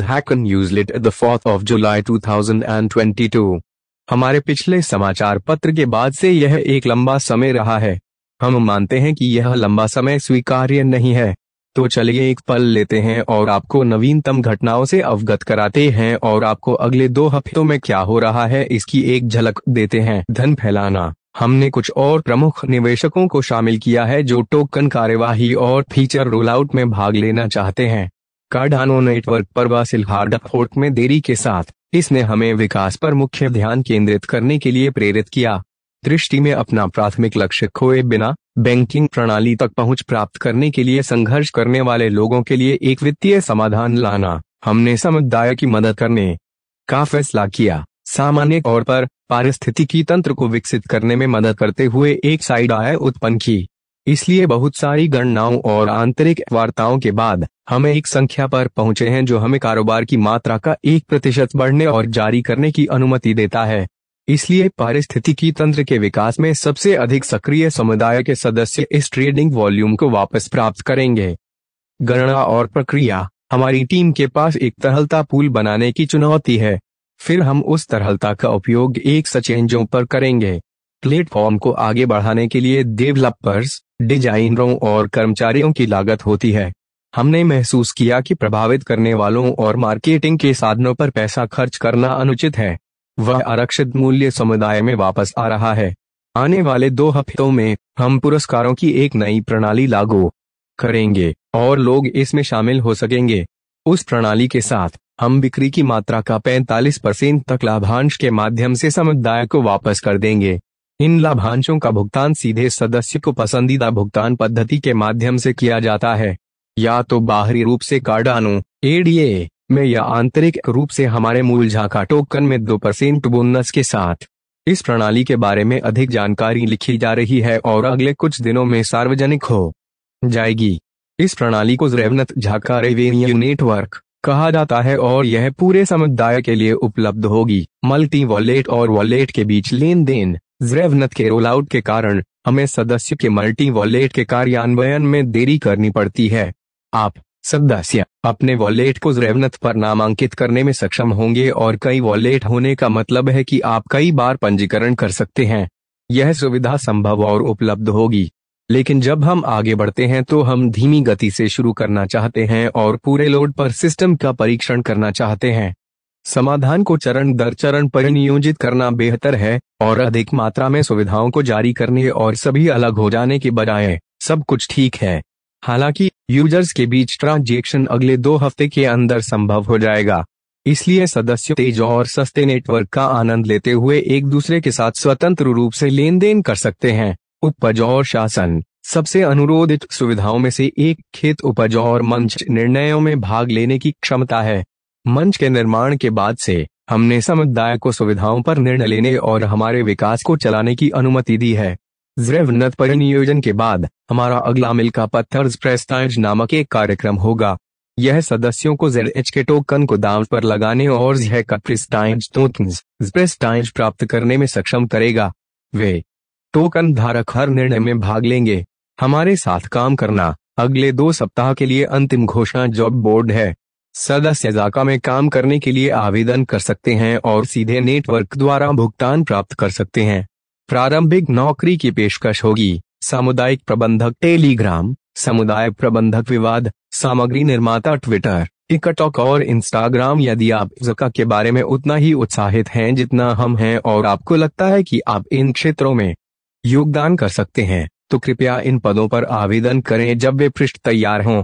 Hacker Newsletter the 4th of July 2022। हमारे पिछले समाचार पत्र के बाद से यह एक लंबा समय रहा है। हम मानते हैं कि यह लंबा समय स्वीकार्य नहीं है, तो चलिए एक पल लेते हैं और आपको नवीनतम घटनाओं से अवगत कराते हैं और आपको अगले 2 हफ्तों में क्या हो रहा है इसकी एक झलक देते हैं। धन फैलाना। हमने कुछ और प्रमुख निवेशकों को शामिल किया है जो टोकन कार्यवाही और फीचर रोलआउट में भाग लेना चाहते हैं। कार्डानो नेटवर्क पर वासिल हार्ड फोर्क में देरी के साथ इसने हमें विकास पर मुख्य ध्यान केंद्रित करने के लिए प्रेरित किया। दृष्टि में अपना प्राथमिक लक्ष्य खोए बिना बैंकिंग प्रणाली तक पहुंच प्राप्त करने के लिए संघर्ष करने वाले लोगों के लिए एक वित्तीय समाधान लाना। हमने समुदाय की मदद करने का फैसला किया, सामान्य तौर पर पारिस्थितिकी तंत्र को विकसित करने में मदद करते हुए एक साइड आय उत्पन्न की। इसलिए बहुत सारी गणनाओं और आंतरिक वार्ताओं के बाद हम एक संख्या पर पहुंचे हैं जो हमें कारोबार की मात्रा का 1% बढ़ने और जारी करने की अनुमति देता है। इसलिए पारिस्थितिकी तंत्र के विकास में सबसे अधिक सक्रिय समुदाय के सदस्य इस ट्रेडिंग वॉल्यूम को वापस प्राप्त करेंगे। गणना और प्रक्रिया। हमारी टीम के पास एक तरलता पूल बनाने की चुनौती है। फिर हम उस तरलता का उपयोग एक एक्सचेंजों पर करेंगे। प्लेटफॉर्म को आगे बढ़ाने के लिए डेवलपर्स, डिजाइनरों और कर्मचारियों की लागत होती है। हमने महसूस किया कि प्रभावित करने वालों और मार्केटिंग के साधनों पर पैसा खर्च करना अनुचित है। वह आरक्षित मूल्य समुदाय में वापस आ रहा है। आने वाले 2 हफ्तों में हम पुरस्कारों की एक नई प्रणाली लागू करेंगे और लोग इसमें शामिल हो सकेंगे। उस प्रणाली के साथ हम बिक्री की मात्रा का 45% तक लाभांश के माध्यम से समुदाय को वापस कर देंगे। इन लाभांशों का भुगतान सीधे सदस्य को पसंदीदा भुगतान पद्धति के माध्यम से किया जाता है, या तो बाहरी रूप से कार्डानो एडीए में या आंतरिक रूप से हमारे मूल झाका टोकन में 2% बोनस के साथ। इस प्रणाली के बारे में अधिक जानकारी लिखी जा रही है और अगले कुछ दिनों में सार्वजनिक हो जाएगी। इस प्रणाली को ज़्रेवनत झाका रेवेन्यू नेटवर्क कहा जाता है और यह पूरे समुदाय के लिए उपलब्ध होगी। मल्टी वॉलेट और वॉलेट के बीच लेन देन। ज़्रेवनत के रोलआउट के कारण हमें सदस्य के मल्टी वॉलेट के कार्यान्वयन में देरी करनी पड़ती है। आप सदस्य अपने वॉलेट को ज़्रेवनत पर नामांकित करने में सक्षम होंगे और कई वॉलेट होने का मतलब है कि आप कई बार पंजीकरण कर सकते हैं। यह सुविधा संभव और उपलब्ध होगी, लेकिन जब हम आगे बढ़ते हैं तो हम धीमी गति से शुरू करना चाहते हैं और पूरे लोड पर सिस्टम का परीक्षण करना चाहते हैं। समाधान को चरण दर चरण परिनियोजित करना बेहतर है और अधिक मात्रा में सुविधाओं को जारी करने और सभी अलग हो जाने के बजाय सब कुछ ठीक है। हालांकि यूजर्स के बीच ट्रांजैक्शन अगले 2 हफ्ते के अंदर संभव हो जाएगा। इसलिए सदस्य तेज और सस्ते नेटवर्क का आनंद लेते हुए एक दूसरे के साथ स्वतंत्र रूप से लेन देन कर सकते हैं। उपज और शासन। सबसे अनुरोधित सुविधाओं में से एक खेत उपज और मंच निर्णयों में भाग लेने की क्षमता है। मंच के निर्माण के बाद से हमने समुदाय को सुविधाओं पर निर्णय लेने और हमारे विकास को चलाने की अनुमति दी है। ज़्रेवनत परिनियोजन के बाद हमारा अगला मील का पत्थर ज़प्रेस्टाइज नामक एक कार्यक्रम होगा। यह सदस्यों को ZH के टोकन को दांव पर लगाने और ज़प्रेस्टाइज प्राप्त करने में सक्षम करेगा। वे टोकन धारक हर निर्णय में भाग लेंगे। हमारे साथ काम करना। अगले 2 सप्ताह के लिए अंतिम घोषणा जॉब बोर्ड है। सदस्य ज़ाका में काम करने के लिए आवेदन कर सकते हैं और सीधे नेटवर्क द्वारा भुगतान प्राप्त कर सकते हैं। प्रारंभिक नौकरी की पेशकश होगी। सामुदायिक प्रबंधक टेलीग्राम, समुदाय प्रबंधक विवाद, सामग्री निर्माता ट्विटर, टिकटॉक और इंस्टाग्राम। यदि आप ज़ाका के बारे में उतना ही उत्साहित हैं जितना हम हैं और आपको लगता है कि आप इन क्षेत्रों में योगदान कर सकते हैं, तो कृपया इन पदों पर आवेदन करें जब वे पृष्ठ तैयार हों।